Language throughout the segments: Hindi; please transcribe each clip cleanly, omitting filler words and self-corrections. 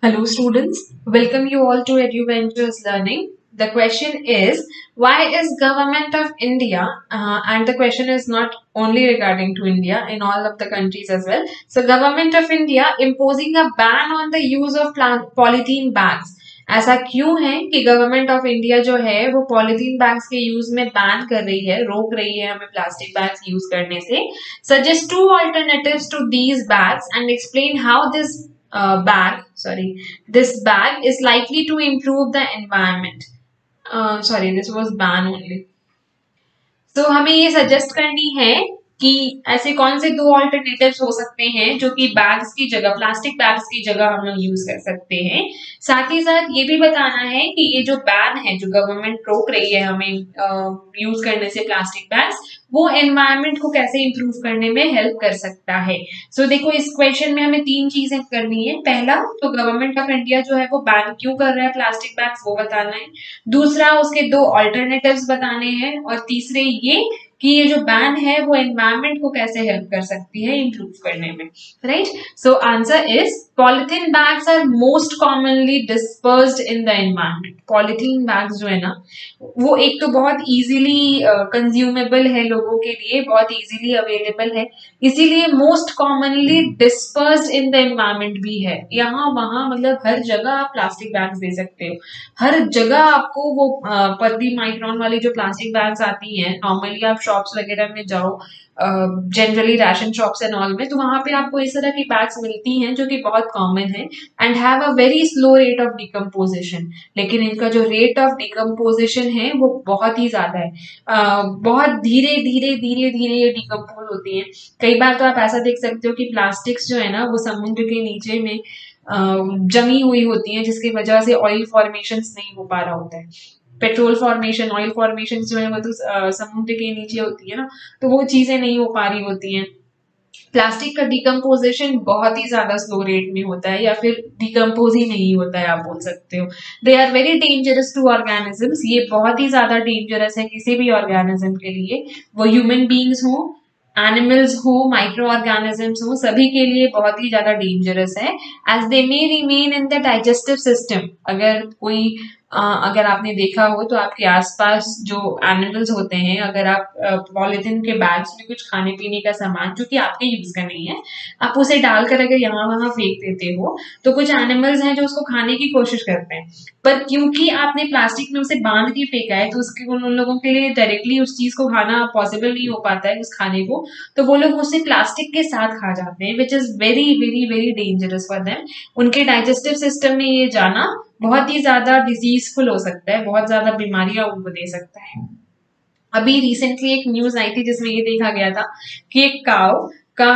Hello students, welcome you all to EduVentures Learning. The question is, why is government of India, and the question is not only regarding to India, in all of the countries as well. So government of India imposing a ban on the use of polythene bags. ऐसा क्यों है कि गवर्नमेंट ऑफ इंडिया जो है वो पॉलिथीन बैग्स के यूज में बैन कर रही है, रोक रही है हमें प्लास्टिक बैग्स यूज करने से. Suggest two alternatives to these bags and explain how this bag is likely to improve the environment. This was ban only. तो हमें ये सजेस्ट करनी है कि ऐसे कौन से दो ऑल्टरनेटिव्स हो सकते हैं जो कि बैग्स की जगह, प्लास्टिक बैग्स की जगह हम लोग यूज कर सकते हैं. साथ ही साथ ये भी बताना है कि ये जो बैन है, जो गवर्नमेंट रोक रही है हमें यूज करने से प्लास्टिक बैग्स, वो एनवायरनमेंट को कैसे इंप्रूव करने में हेल्प कर सकता है. सो देखो, इस क्वेश्चन में हमें तीन चीजें करनी है. पहला तो गवर्नमेंट ऑफ इंडिया जो है वो बैन क्यों कर रहा है प्लास्टिक बैग्स, वो बताना है. दूसरा उसके दो ऑल्टरनेटिव्स बताने हैं. और तीसरे ये कि ये जो बैन है वो एनवायरनमेंट को कैसे हेल्प कर सकती है इंप्रूव करने में. Right. So answer is polythene bags are most commonly dispersed in the environment. Polythene bags जो है ना, वो एक तो बहुत इजीली कंज्यूमेबल है, लोगों के लिए बहुत इजीली अवेलेबल है, इसीलिए most commonly dispersed in the environment भी है. यहाँ वहां मतलब हर जगह आप प्लास्टिक बैग्स दे सकते हो. हर जगह आपको वो पतली माइक्रोन वाली जो प्लास्टिक बैग्स आती हैं, नॉर्मली आप शॉप्स वगैरह में जाओ, generally ration shops and all में, तो वहां पे आपको इस तरह की बैग्स मिलती हैं जो कि बहुत कॉमन है and have a very slow rate of decomposition. लेकिन इनका जो रेट ऑफ डिकम्पोजिशन है वो बहुत ही ज्यादा है. बहुत धीरे धीरे धीरे धीरे ये डिकम्पोज होती है. कई बार तो आप ऐसा देख सकते हो कि प्लास्टिक्स जो है ना वो समुद्र के नीचे में जमी हुई होती है, जिसकी वजह से ऑयल फॉर्मेशन नहीं हो पा रहा होता है. पेट्रोल फॉर्मेशन, ऑयल फॉर्मेशन जो है वो तो समुद्र के नीचे होती है ना, तो वो चीजें नहीं हो पा रही होती हैं. प्लास्टिक का डिकम्पोजिशन बहुत ही ज्यादा स्लो रेट में होता है, या फिर डिकम्पोज ही नहीं होता है, आप बोल सकते हो. They are very dangerous to organisms. ये बहुत ही ज्यादा डेंजरस है किसी भी ऑर्गेनिज्म के लिए, वो ह्यूमन बींग्स हो, एनिमल्स हो, माइक्रो ऑर्गेनिजम्स हो, सभी के लिए बहुत ही ज्यादा डेंजरस है. As they may remain in the digestive system. अगर आपने देखा हो तो आपके आसपास जो एनिमल्स होते हैं, अगर आप पॉलिथीन के बैग्स में कुछ खाने पीने का सामान जो कि आपके यूज का नहीं है, आप उसे डालकर अगर यहाँ वहां फेंक देते हो, तो कुछ एनिमल्स हैं जो उसको खाने की कोशिश करते हैं. पर क्योंकि आपने प्लास्टिक में उसे बांध के फेंका है, तो उसके उन लोगों के लिए डायरेक्टली उस चीज को खाना पॉसिबल नहीं हो पाता है, उस खाने को. तो वो लोग उसे प्लास्टिक के साथ खा जाते हैं, which is very very very dangerous for them. उनके डाइजेस्टिव सिस्टम में ये जाना बहुत ही ज्यादा डिजीजफुल हो सकता है, बहुत ज्यादा बीमारियां उनको दे सकता है. अभी रिसेंटली एक न्यूज आई थी जिसमें ये देखा गया था कि एक काव का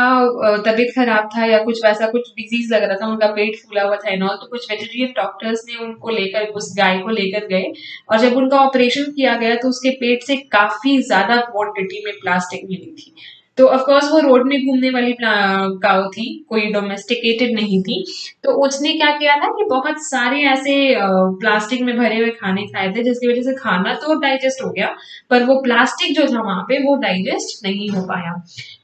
तबीयत खराब था या कुछ वैसा कुछ डिजीज लग रहा था, उनका पेट फूला हुआ था एंड ऑल. तो कुछ वेजिटेरियन डॉक्टर्स ने उनको लेकर, उस गाय को लेकर गए, और जब उनका ऑपरेशन किया गया तो उसके पेट से काफी ज्यादा क्वांटिटी में प्लास्टिक मिली थी. तो ऑफकोर्स वो रोड में घूमने वाली काव थी, कोई डोमेस्टिकेटेड नहीं थी. तो उसने क्या किया था कि बहुत सारे ऐसे प्लास्टिक में भरे हुए खाने खाए थे, जिसकी वजह से खाना तो डाइजेस्ट हो गया, पर वो प्लास्टिक जो था वहां पे वो डाइजेस्ट नहीं हो पाया.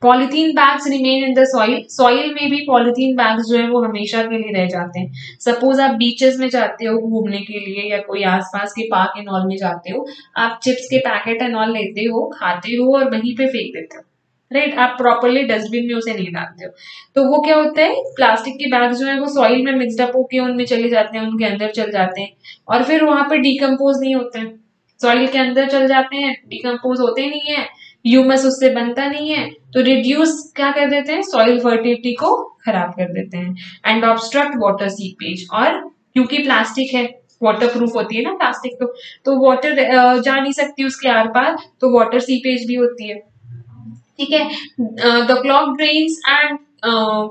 Polythene bags remain in the soil. Soil में भी पॉलिथीन बैग्स जो है वो हमेशा के लिए रह जाते हैं. सपोज आप बीचेस में जाते हो घूमने के लिए, या कोई आसपास के पार्क एंड ऑल में जाते हो, आप चिप्स के पैकेट एंड ऑल लेते हो, खाते हो और वहीं पे फेंक देते हो. राइट. आप प्रॉपरली डस्टबिन में उसे नहीं डालते हो. तो वो क्या होता है, प्लास्टिक के बैग जो है वो सॉइल में मिक्सड अप होके उनमें चले जाते हैं, उनके अंदर चल जाते हैं, और फिर वहां पे डिकम्पोज नहीं होते हैं. सॉइल के अंदर चल जाते हैं, डिकम्पोज होते नहीं है, ह्यूमस उससे बनता नहीं है, तो रिड्यूस क्या कर देते हैं, सॉइल फर्टिलिटी को खराब कर देते हैं एंड ऑब्स्ट्रक्ट वाटर सीपेज. और क्योंकि प्लास्टिक है, वाटर प्रूफ होती है ना प्लास्टिक, तो वाटर जा नहीं सकती उसके आर पार, तो वाटर सीपेज भी होती है. ठीक है. The clog drains and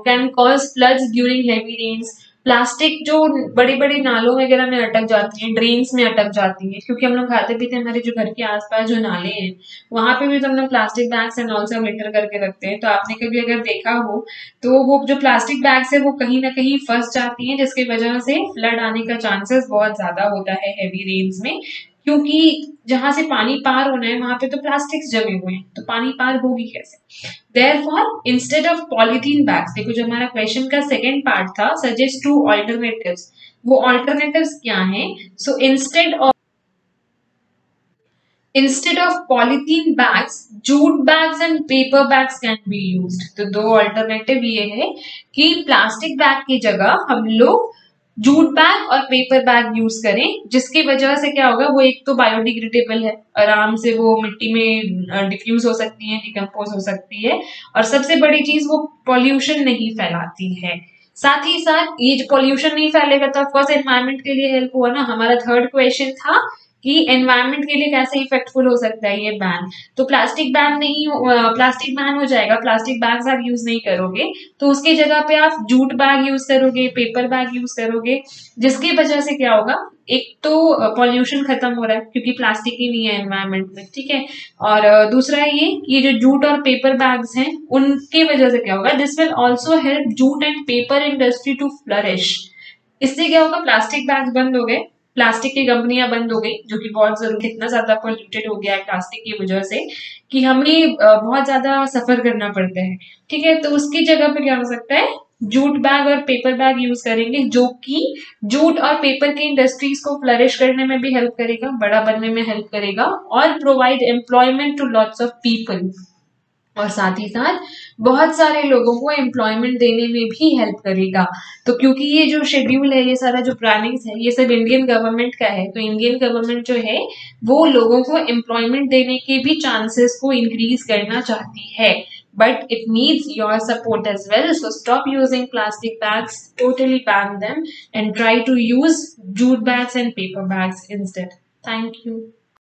can cause floods during heavy rains. Plastic जो बड़ी बड़ी नालों वगैरह में अटक जाती है, ड्रेन्स में अटक जाती है, क्योंकि हम लोग खाते पीते हमारे जो घर के आसपास जो नाले हैं वहां पे भी तो हम लोग प्लास्टिक बैग्स एंड ऑल सब लिटर करके रखते हैं. तो आपने कभी अगर देखा हो तो वो जो प्लास्टिक बैग्स है वो कहीं ना कहीं फंस जाती है, जिसकी वजह से फ्लड आने का चांसेस बहुत ज्यादा होता है हेवी रेन्स में. क्योंकि जहां से पानी पार होना है वहां पे तो प्लास्टिक्स जमे हुए हैं, तो पानी पार होगी कैसे? Therefore instead of polythene bags, देखो जो हमारा क्वेश्चन का सेकंड पार्ट था, सजेस्ट टू ऑल्टरनेटिव्स, वो ऑल्टरनेटिव्स क्या हैं? So instead of polythene bags, jute bags and paper bags can be used. तो दो ऑल्टरनेटिव ये है कि प्लास्टिक बैग की जगह हम लोग जूट बैग और पेपर बैग यूज करें, जिसकी वजह से क्या होगा, वो एक तो बायोडिग्रेडेबल है, आराम से वो मिट्टी में डिफ्यूज हो सकती है, डिकम्पोज हो सकती है, और सबसे बड़ी चीज वो पॉल्यूशन नहीं फैलाती है। साथ ही साथ ये जो पॉल्यूशन नहीं फैलेगा तो ऑफकोर्स एनवायरमेंट के लिए हेल्प हुआ ना। हमारा थर्ड क्वेश्चन था कि एनवायरमेंट के लिए कैसे इफेक्टफुल हो सकता है ये बैन। तो प्लास्टिक बैन नहीं प्लास्टिक बैन हो जाएगा, प्लास्टिक बैग्स आप यूज नहीं करोगे, तो उसकी जगह पे आप जूट बैग यूज करोगे, पेपर बैग यूज करोगे, जिसकी वजह से क्या होगा, एक तो पॉल्यूशन खत्म हो रहा है क्योंकि प्लास्टिक ही नहीं है एनवायरमेंट में, ठीक है। और दूसरा ये जो जूट और पेपर बैग्स हैं उनकी वजह से क्या होगा, this will also help jute and paper industry to flourish. इससे क्या होगा, प्लास्टिक बैग बंद हो गए, प्लास्टिक की कंपनियां बंद हो गई, जो कि बहुत जरूरी, इतना ज्यादा पोल्यूटेड हो गया है प्लास्टिक की वजह से कि हमें बहुत ज्यादा सफर करना पड़ता है, ठीक है। तो उसकी जगह पे क्या हो सकता है, जूट बैग और पेपर बैग यूज करेंगे, जो कि जूट और पेपर की इंडस्ट्रीज को फ्लरिश करने में भी हेल्प करेगा, बड़ा बनने में हेल्प करेगा, और provide employment to lots of people, और साथ ही साथ बहुत सारे लोगों को एम्प्लॉयमेंट देने में भी हेल्प करेगा। तो क्योंकि ये जो शेड्यूल है, ये सारा जो प्लानिंग्स है, ये सब इंडियन गवर्नमेंट का है, तो इंडियन गवर्नमेंट जो है वो लोगों को एम्प्लॉयमेंट देने के भी चांसेस को इंक्रीज करना चाहती है, but it needs your support as well. So stop using plastic bags, totally ban them, and try to use jute bags and paper bags instead. Thank you.